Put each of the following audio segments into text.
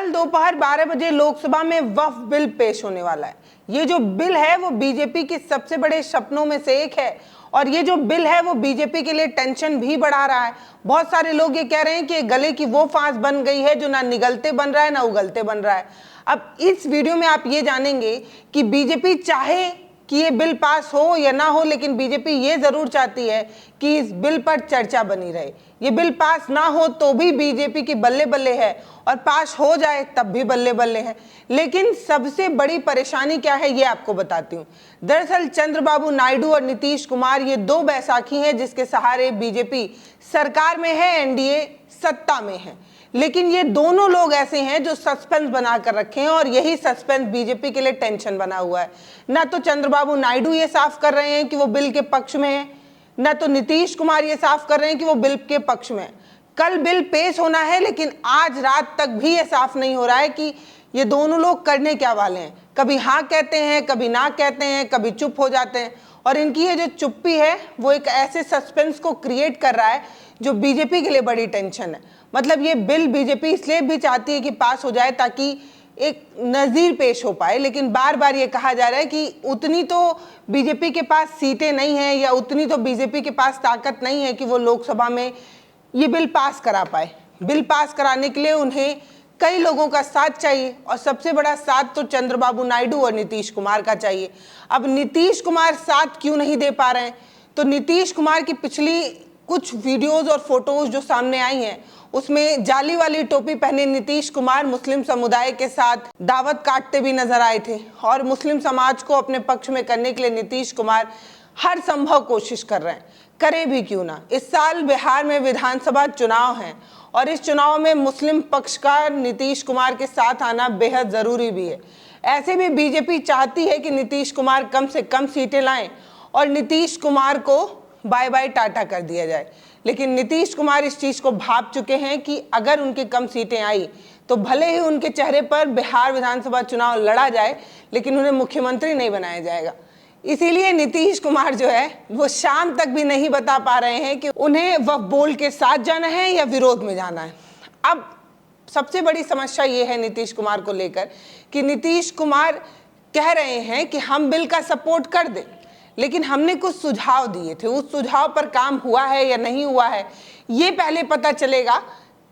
कल दोपहर 12 बजे लोकसभा में वक्फ बिल पेश होने वाला है। ये जो बिल है वो बीजेपी के सबसे बड़े सपनों में से एक है और ये जो बिल है वो बीजेपी के लिए टेंशन भी बढ़ा रहा है। बहुत सारे लोग ये कह रहे हैं कि गले की वो फांस बन गई है जो ना निगलते बन रहा है ना उगलते बन रहा है। अब इस वीडियो में आप ये जानेंगे कि बीजेपी चाहे कि ये बिल पास हो या ना हो, लेकिन बीजेपी ये जरूर चाहती है कि इस बिल पर चर्चा बनी रहे। ये बिल पास ना हो तो भी बीजेपी की बल्ले बल्ले है और पास हो जाए तब भी बल्ले बल्ले है। लेकिन सबसे बड़ी परेशानी क्या है ये आपको बताती हूँ। दरअसल चंद्रबाबू नायडू और नीतीश कुमार ये दो बैसाखी हैं जिसके सहारे बीजेपी सरकार में है, एनडीए सत्ता में है। लेकिन ये दोनों लोग ऐसे हैं जो सस्पेंस बना कर रखे हैं और यही सस्पेंस बीजेपी के लिए टेंशन बना हुआ है। ना तो चंद्रबाबू नायडू ये साफ कर रहे हैं कि वो बिल के पक्ष में है, ना तो नीतीश कुमार ये साफ कर रहे हैं कि वो बिल के पक्ष में है। कल बिल पेश होना है लेकिन आज रात तक भी ये साफ नहीं हो रहा है कि ये दोनों लोग करने क्या वाले हैं। कभी हाँ कहते हैं, कभी ना कहते हैं, कभी चुप हो जाते हैं और इनकी ये जो चुप्पी है वो एक ऐसे सस्पेंस को क्रिएट कर रहा है जो बीजेपी के लिए बड़ी टेंशन है। मतलब ये बिल बीजेपी इसलिए भी चाहती है कि पास हो जाए ताकि एक नज़ीर पेश हो पाए, लेकिन बार बार ये कहा जा रहा है कि उतनी तो बीजेपी के पास सीटें नहीं हैं या उतनी तो बीजेपी के पास ताकत नहीं है कि वो लोकसभा में ये बिल पास करा पाए। बिल पास कराने के लिए उन्हें कई लोगों का साथ चाहिए और सबसे बड़ा साथ तो चंद्रबाबू नायडू और नीतीश कुमार का चाहिए। अब नीतीश कुमार साथ क्यों नहीं दे पा रहे हैं, तो नीतीश कुमार की पिछली कुछ वीडियोस और फोटोज जो सामने आई हैं उसमें जाली वाली टोपी पहने नीतीश कुमार मुस्लिम समुदाय के साथ दावत काटते भी नजर आए थे और मुस्लिम समाज को अपने पक्ष में करने के लिए नीतीश कुमार हर संभव कोशिश कर रहे हैं। करे भी क्यों ना। इस साल बिहार में विधानसभा चुनाव हैं और इस चुनाव में मुस्लिम पक्ष का नीतीश कुमार के साथ आना बेहद जरूरी भी है। ऐसे भी बीजेपी चाहती है कि नीतीश कुमार कम से कम सीटें लाएं और नीतीश कुमार को बाय बाय टाटा कर दिया जाए। लेकिन नीतीश कुमार इस चीज़ को भाप चुके हैं कि अगर उनकी कम सीटें आई तो भले ही उनके चेहरे पर बिहार विधानसभा चुनाव लड़ा जाए लेकिन उन्हें मुख्यमंत्री नहीं बनाया जाएगा। इसीलिए नीतीश कुमार जो है वो शाम तक भी नहीं बता पा रहे हैं कि उन्हें वह बोल के साथ जाना है या विरोध में जाना है। अब सबसे बड़ी समस्या ये है नीतीश कुमार को लेकर कि नीतीश कुमार कह रहे हैं कि हम बिल का सपोर्ट कर दें, लेकिन हमने कुछ सुझाव दिए थे, उस सुझाव पर काम हुआ है या नहीं हुआ है ये पहले पता चलेगा,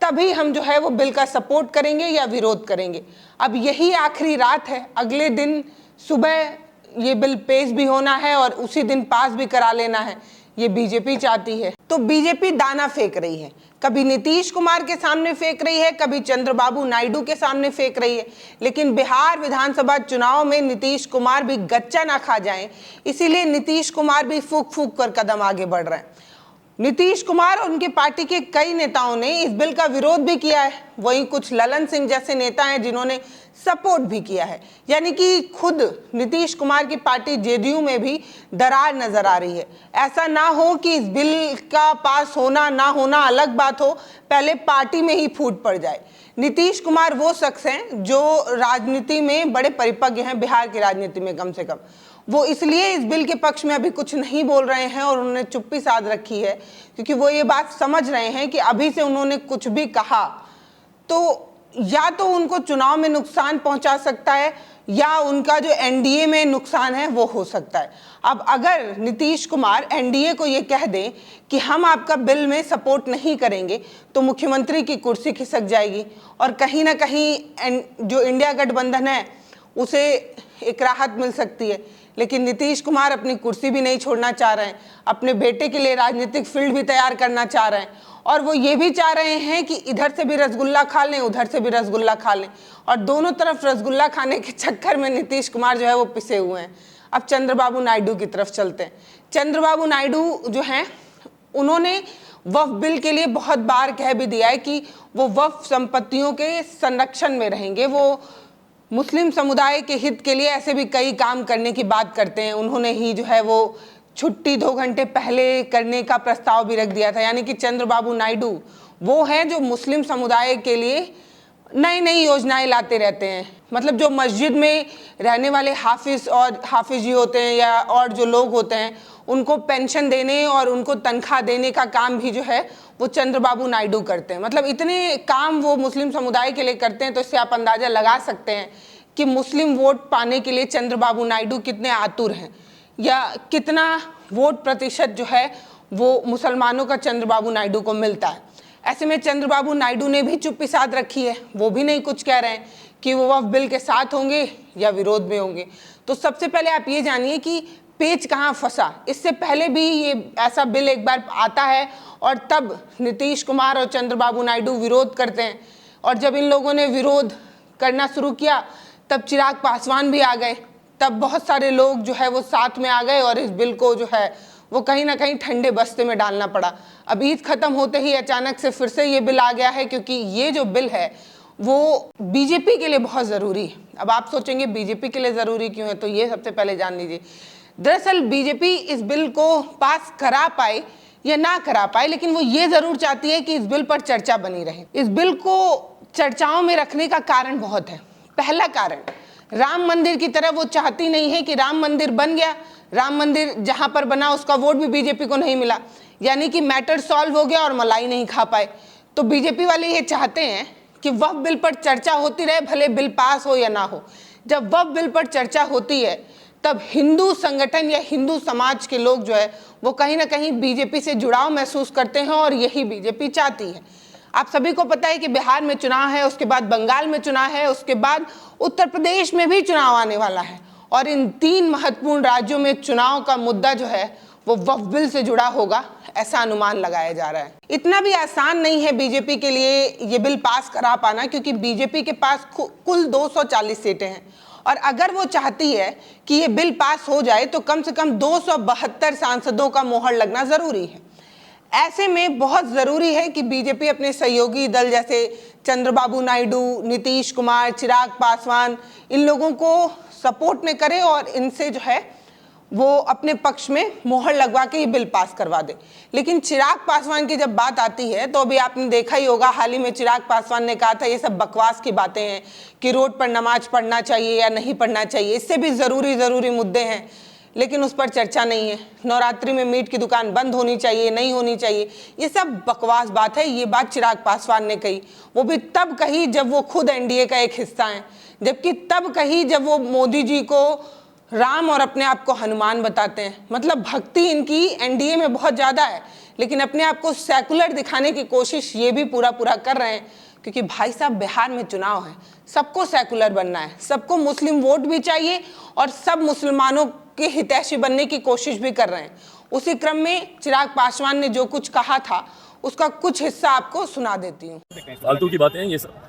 तभी हम जो है वो बिल का सपोर्ट करेंगे या विरोध करेंगे। अब यही आखिरी रात है, अगले दिन सुबह ये बिल पेश भी होना है और उसी दिन पास भी करा लेना है, ये बीजेपी चाहती है। तो बीजेपी दाना फेंक रही है, कभी नीतीश कुमार के सामने फेंक रही है, कभी चंद्रबाबू नायडू के सामने फेंक रही है। लेकिन बिहार विधानसभा चुनाव में नीतीश कुमार भी गच्चा ना खा जाएं, इसीलिए नीतीश कुमार भी फूक फूक कर कदम आगे बढ़ रहे हैं। नीतीश कुमार और उनके पार्टी के कई नेताओं ने इस बिल का विरोध भी किया है, वहीं कुछ ललन सिंह जैसे नेता हैं जिन्होंने सपोर्ट भी किया है। यानी कि खुद नीतीश कुमार की पार्टी जेडीयू में भी दरार नजर आ रही है। ऐसा ना हो कि इस बिल का पास होना ना होना अलग बात हो, पहले पार्टी में ही फूट पड़ जाए। नीतीश कुमार वो शख्स हैं जो राजनीति में बड़े परिपक्व हैं, बिहार की राजनीति में कम से कम। वो इसलिए इस बिल के पक्ष में अभी कुछ नहीं बोल रहे हैं और उन्होंने चुप्पी साध रखी है क्योंकि वो ये बात समझ रहे हैं कि अभी से उन्होंने कुछ भी कहा तो या तो उनको चुनाव में नुकसान पहुंचा सकता है या उनका जो एनडीए में नुकसान है वो हो सकता है। अब अगर नीतीश कुमार एनडीए को ये कह दें कि हम आपका बिल में सपोर्ट नहीं करेंगे तो मुख्यमंत्री की कुर्सी खिसक जाएगी और कहीं ना कहीं जो इंडिया गठबंधन है उसे एक राहत मिल सकती है। लेकिन नीतीश कुमार अपनी कुर्सी भी नहीं छोड़ना चाह रहे हैं, अपने बेटे के लिए राजनीतिक फील्ड भी तैयार करना चाह रहे हैं और वो ये भी चाह रहे हैं कि इधर से भी रसगुल्ला खा लें, उधर से भी रसगुल्ला खा लें और दोनों तरफ रसगुल्ला खाने के चक्कर में नीतीश कुमार जो है वो पिसे हुए हैं। अब चंद्रबाबू नायडू की तरफ चलते हैं। चंद्रबाबू नायडू जो हैं उन्होंने वक्फ बिल के लिए बहुत बार कह भी दिया है कि वो वक्फ संपत्तियों के संरक्षण में रहेंगे, वो मुस्लिम समुदाय के हित के लिए ऐसे भी कई काम करने की बात करते हैं। उन्होंने ही जो है वो छुट्टी 2 घंटे पहले करने का प्रस्ताव भी रख दिया था। यानी कि चंद्रबाबू नायडू वो हैं जो मुस्लिम समुदाय के लिए नई नई योजनाएं लाते रहते हैं। मतलब जो मस्जिद में रहने वाले हाफिज जी होते हैं या और जो लोग होते हैं उनको पेंशन देने और उनको तनख्वाह देने का काम भी जो है वो चंद्रबाबू नायडू करते हैं। मतलब इतने काम वो मुस्लिम समुदाय के लिए करते हैं, तो इससे आप अंदाजा लगा सकते हैं कि मुस्लिम वोट पाने के लिए चंद्रबाबू नायडू कितने आतुर हैं, या कितना वोट प्रतिशत जो है वो मुसलमानों का चंद्रबाबू नायडू को मिलता है। ऐसे में चंद्रबाबू नायडू ने भी चुप्पी साध रखी है, वो भी नहीं कुछ कह रहे हैं कि वो वक्फ बिल के साथ होंगे या विरोध में होंगे। तो सबसे पहले आप ये जानिए कि पेच कहाँ फंसा। इससे पहले भी ये ऐसा बिल एक बार आता है और तब नीतीश कुमार और चंद्रबाबू नायडू विरोध करते हैं, और जब इन लोगों ने विरोध करना शुरू किया तब चिराग पासवान भी आ गए, तब बहुत सारे लोग जो है वो साथ में आ गए और इस बिल को जो है वो कहीं ना कहीं ठंडे बस्ते में डालना पड़ा। अब ईद खत्म होते ही अचानक से फिर से ये बिल आ गया है, क्योंकि ये जो बिल है वो बीजेपी के लिए बहुत ज़रूरी है। अब आप सोचेंगे बीजेपी के लिए ज़रूरी क्यों है, तो ये सबसे पहले जान लीजिए। दरअसल बीजेपी इस बिल को पास करा पाए या ना करा पाए, लेकिन वो ये ज़रूर चाहती है कि इस बिल पर चर्चा बनी रहे। इस बिल को चर्चाओं में रखने का कारण बहुत है। पहला कारण, राम मंदिर की तरह वो चाहती नहीं है कि राम मंदिर बन गया, राम मंदिर जहाँ पर बना उसका वोट भी बीजेपी को नहीं मिला, यानी कि मैटर सॉल्व हो गया और मलाई नहीं खा पाए। तो बीजेपी वाले ये चाहते हैं कि वक्फ बिल पर चर्चा होती रहे, भले बिल पास हो या ना हो। जब वक्फ बिल पर चर्चा होती है तब हिंदू संगठन या हिंदू समाज के लोग जो है वो कहीं ना कहीं बीजेपी से जुड़ाव महसूस करते हैं, और यही बीजेपी चाहती है। आप सभी को पता है कि बिहार में चुनाव है, उसके बाद बंगाल में चुनाव है, उसके बाद उत्तर प्रदेश में भी चुनाव आने वाला है, और इन 3 महत्वपूर्ण राज्यों में चुनाव का मुद्दा जो है वो वक्फ बिल से जुड़ा होगा, ऐसा अनुमान लगाया जा रहा है। इतना भी आसान नहीं है बीजेपी के लिए ये बिल पास करा पाना, क्योंकि बीजेपी के पास कुल 240 सीटें हैं, और अगर वो चाहती है कि ये बिल पास हो जाए तो कम से कम 272 सांसदों का मोहर लगना जरूरी है। ऐसे में बहुत ज़रूरी है कि बीजेपी अपने सहयोगी दल जैसे चंद्रबाबू नायडू, नीतीश कुमार, चिराग पासवान, इन लोगों को सपोर्ट में करे और इनसे जो है वो अपने पक्ष में मोहर लगवा के ये बिल पास करवा दे। लेकिन चिराग पासवान की जब बात आती है तो अभी आपने देखा ही होगा, हाल ही में चिराग पासवान ने कहा था ये सब बकवास की बातें हैं कि रोड पर नमाज पढ़ना चाहिए या नहीं पढ़ना चाहिए, इससे भी ज़रूरी मुद्दे हैं, लेकिन उस पर चर्चा नहीं है। नवरात्रि में मीट की दुकान बंद होनी चाहिए, नहीं होनी चाहिए, ये सब बकवास बात है। ये बात चिराग पासवान ने कही, वो भी तब कही जब वो खुद एनडीए का एक हिस्सा हैं, जबकि तब कही जब वो मोदी जी को राम और अपने आप को हनुमान बताते हैं। मतलब भक्ति इनकी एनडीए में बहुत ज़्यादा है, लेकिन अपने आप को सेकुलर दिखाने की कोशिश ये भी पूरा कर रहे हैं, क्योंकि भाई साहब बिहार में चुनाव है, सबको सेकुलर बनना है, सबको मुस्लिम वोट भी चाहिए और सब मुसलमानों के हितैषी बनने की कोशिश भी कर रहे हैं। उसी क्रम में चिराग पासवान ने जो कुछ कहा था उसका कुछ हिस्सा आपको सुना देती हूँ। फालतू की बातें हैं ये सब,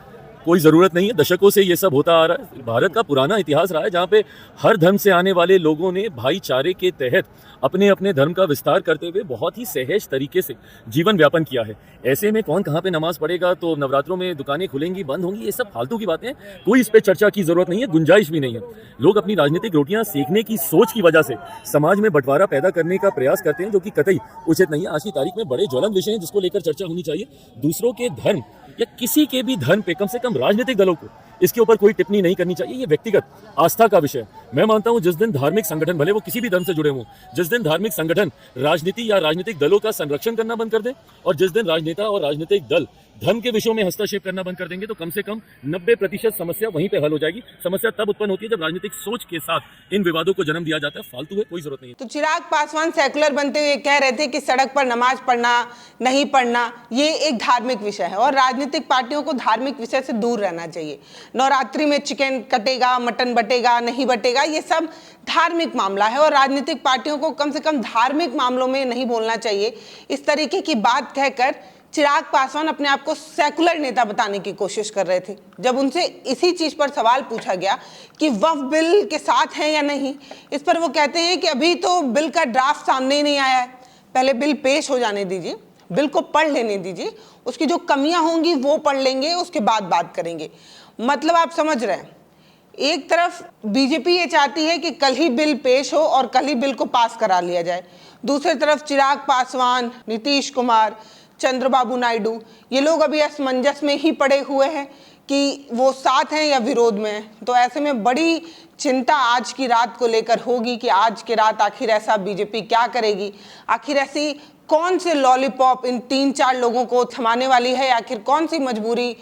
कोई ज़रूरत नहीं है। दशकों से ये सब होता आ रहा है। भारत का पुराना इतिहास रहा है जहाँ पे हर धर्म से आने वाले लोगों ने भाईचारे के तहत अपने अपने धर्म का विस्तार करते हुए बहुत ही सहज तरीके से जीवन व्यापन किया है। ऐसे में कौन कहाँ पे नमाज पढ़ेगा, तो नवरात्रों में दुकानें खुलेंगी बंद होंगी, ये सब फालतू की बातें हैं। कोई इस पर चर्चा की जरूरत नहीं है, गुंजाइश भी नहीं है। लोग अपनी राजनीतिक रोटियां सेकने की सोच की वजह से समाज में बंटवारा पैदा करने का प्रयास करते हैं, जो कि कतई उचित नहीं है। आज की तारीख में बड़े ज्वलंत विषय हैं जिसको लेकर चर्चा होनी चाहिए। दूसरों के धर्म या किसी के भी धर्म पे कम से कम राजनीतिक दलों को इसके ऊपर कोई टिप्पणी नहीं करनी चाहिए। ये व्यक्तिगत आस्था का विषय है। मैं मानता हूं जिस दिन धार्मिक संगठन, भले वो किसी भी धर्म से जुड़े हों, जिस दिन धार्मिक संगठन राजनीति या राजनीतिक दलों का संरक्षण करना बंद कर दें और जिस दिन राजनेता और राजनीतिक दल धर्म के विषयों में हस्तक्षेप करना बंद कर देंगे, तो कम से कम 90% समस्या वहीं पे हल हो जाएगी। समस्या तब उत्पन्न होती है जब राजनीतिक सोच के साथ इन विवादों को जन्म दिया जाता है। फालतू है, कोई जरूरत नहीं है। तो चिराग पासवान सेकुलर बनते हुए कह रहे थे कि सड़क पर नमाज पढ़ना नहीं पढ़ना ये एक धार्मिक विषय है और राजनीतिक पार्टियों को धार्मिक विषय से दूर रहना चाहिए। नवरात्रि में चिकन कटेगा, मटन बटेगा, नहीं बटेगा, ये सब धार्मिक मामला है और राजनीतिक पार्टियों को कम से कम धार्मिक मामलों में नहीं बोलना चाहिए। इस तरीके की बात कहकर चिराग पासवान अपने आप को सेकुलर नेता बताने की कोशिश कर रहे थे। जब उनसे इसी चीज पर सवाल पूछा गया कि वक्फ बिल के साथ हैं या नहीं, इस पर वो कहते हैं कि अभी तो बिल का ड्राफ्ट सामने ही नहीं आया है, पहले बिल पेश हो जाने दीजिए, बिल को पढ़ लेने दीजिए, उसकी जो कमियां होंगी वो पढ़ लेंगे, उसके बाद बात करेंगे। मतलब आप समझ रहे हैं, एक तरफ बीजेपी ये चाहती है कि कल ही बिल पेश हो और कल ही बिल को पास करा लिया जाए, दूसरी तरफ चिराग पासवान, नीतीश कुमार, चंद्रबाबू नायडू, ये लोग अभी असमंजस में ही पड़े हुए हैं कि वो साथ हैं या विरोध में हैं। तो ऐसे में बड़ी चिंता आज की रात को लेकर होगी कि आज की रात आखिर ऐसा बीजेपी क्या करेगी, आखिर ऐसी कौन से लॉलीपॉप इन 3-4 लोगों को थमाने वाली है, आखिर कौन सी मजबूरी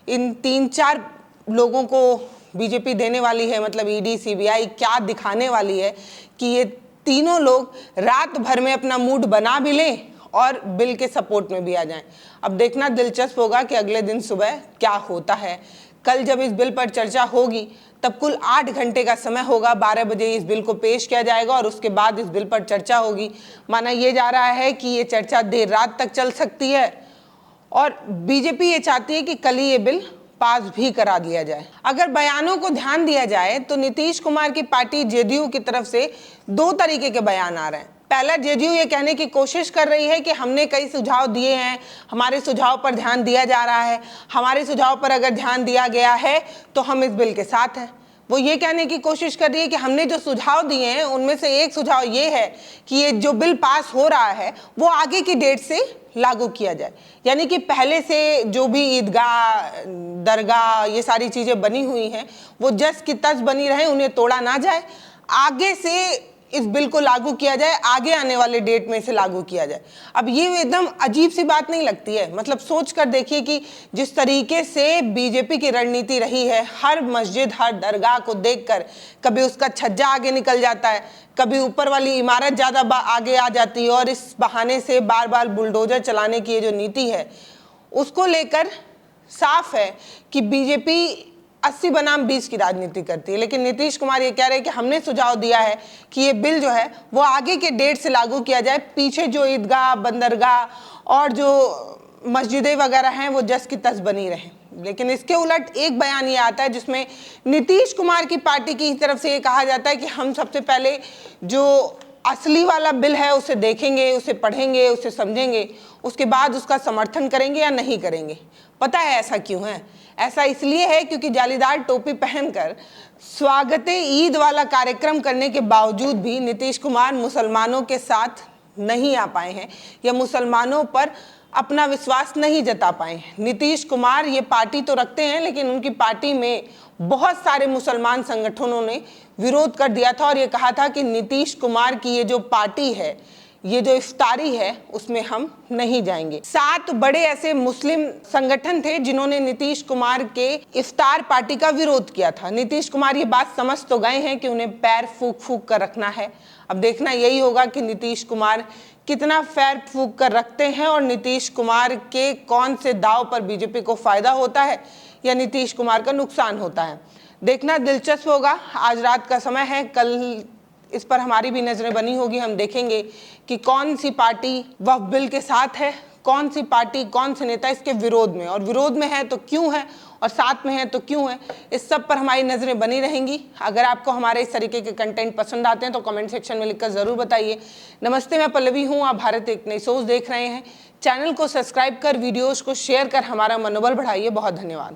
इन 3-4 लोगों को बीजेपी देने वाली है, मतलब ईडी सीबीआई क्या दिखाने वाली है कि ये तीनों लोग रात भर में अपना मूड बना भी लें और बिल के सपोर्ट में भी आ जाएं। अब देखना दिलचस्प होगा कि अगले दिन सुबह क्या होता है। कल जब इस बिल पर चर्चा होगी तब कुल 8 घंटे का समय होगा। 12 बजे इस बिल को पेश किया जाएगा और उसके बाद इस बिल पर चर्चा होगी। माना ये जा रहा है कि ये चर्चा देर रात तक चल सकती है और बीजेपी ये चाहती है कि कल ही ये बिल पास भी करा दिया जाए। अगर बयानों को ध्यान दिया जाए तो नीतीश कुमार की पार्टी जेडीयू की तरफ से 2 तरीके के बयान आ रहे हैं। पहला, जेडीयू ये कहने की कोशिश कर रही है कि हमने कई सुझाव दिए हैं, हमारे सुझाव पर ध्यान दिया जा रहा है, हमारे सुझाव पर अगर ध्यान दिया गया है तो हम इस बिल के साथ हैं। वो ये कहने की कोशिश कर रही है कि हमने जो सुझाव दिए हैं उनमें से एक सुझाव ये है कि ये जो बिल पास हो रहा है वो आगे की डेट से लागू किया जाए, यानी कि पहले से जो भी ईदगाह, दरगाह, ये सारी चीज़ें बनी हुई हैं वो जस की तस बनी रहे, उन्हें तोड़ा ना जाए, आगे से इस बिल को लागू किया जाए, आगे आने वाले डेट में इसे लागू किया जाए। अब ये एकदम अजीब सी बात नहीं लगती है? मतलब सोच कर देखिए कि जिस तरीके से बीजेपी की रणनीति रही है, हर मस्जिद, हर दरगाह को देखकर कभी उसका छज्जा आगे निकल जाता है, कभी ऊपर वाली इमारत ज़्यादा आगे आ जाती है और इस बहाने से बार बार बुलडोजर चलाने की ये जो नीति है उसको लेकर साफ है कि बीजेपी 80 बनाम 20 की राजनीति करती है। लेकिन नीतीश कुमार ये कह रहे हैं कि हमने सुझाव दिया है कि ये बिल जो है वो आगे के डेट से लागू किया जाए, पीछे जो ईदगाह, बंदरगाह और जो मस्जिदें वगैरह हैं वो जस की तस बनी रहें। लेकिन इसके उलट एक बयान ये आता है जिसमें नीतीश कुमार की पार्टी की तरफ से ये कहा जाता है कि हम सबसे पहले जो असली वाला बिल है उसे देखेंगे, उसे पढ़ेंगे, उसे समझेंगे, उसके बाद उसका समर्थन करेंगे या नहीं करेंगे। पता है ऐसा क्यों है? ऐसा इसलिए है क्योंकि जालीदार टोपी पहनकर स्वागत ईद वाला कार्यक्रम करने के बावजूद भी नीतीश कुमार मुसलमानों के साथ नहीं आ पाए हैं या मुसलमानों पर अपना विश्वास नहीं जता पाए हैं। नीतीश कुमार ये पार्टी तो रखते हैं लेकिन उनकी पार्टी में बहुत सारे मुसलमान संगठनों ने विरोध कर दिया था और ये कहा था कि नीतीश कुमार की ये जो पार्टी है, ये जो इफ्तारी है उसमें हम नहीं जाएंगे। 7 बड़े ऐसे मुस्लिम संगठन थे जिन्होंने नीतीश कुमार के इफ्तार पार्टी का विरोध किया था। नीतीश कुमार ये बात समझ तो गए हैं कि उन्हें पैर फूक फूक कर रखना है। अब देखना यही होगा कि नीतीश कुमार कितना पैर फूक कर रखते हैं और नीतीश कुमार के कौन से दाव पर बीजेपी को फायदा होता है या नीतीश कुमार का नुकसान होता है। देखना दिलचस्प होगा। आज रात का समय है, कल इस पर हमारी भी नजरें बनी होगी। हम देखेंगे कि कौन सी पार्टी वक्फ बिल के साथ है, कौन सी पार्टी, कौन से नेता इसके विरोध में, और विरोध में है तो क्यों है और साथ में है तो क्यों है। इस सब पर हमारी नजरें बनी रहेंगी। अगर आपको हमारे इस तरीके के कंटेंट पसंद आते हैं तो कमेंट सेक्शन में लिखकर जरूर बताइए। नमस्ते, मैं पल्लवी हूँ, आप भारत एक नई सोच देख रहे हैं। चैनल को सब्सक्राइब कर, वीडियोज को शेयर कर हमारा मनोबल बढ़ाइए। बहुत धन्यवाद।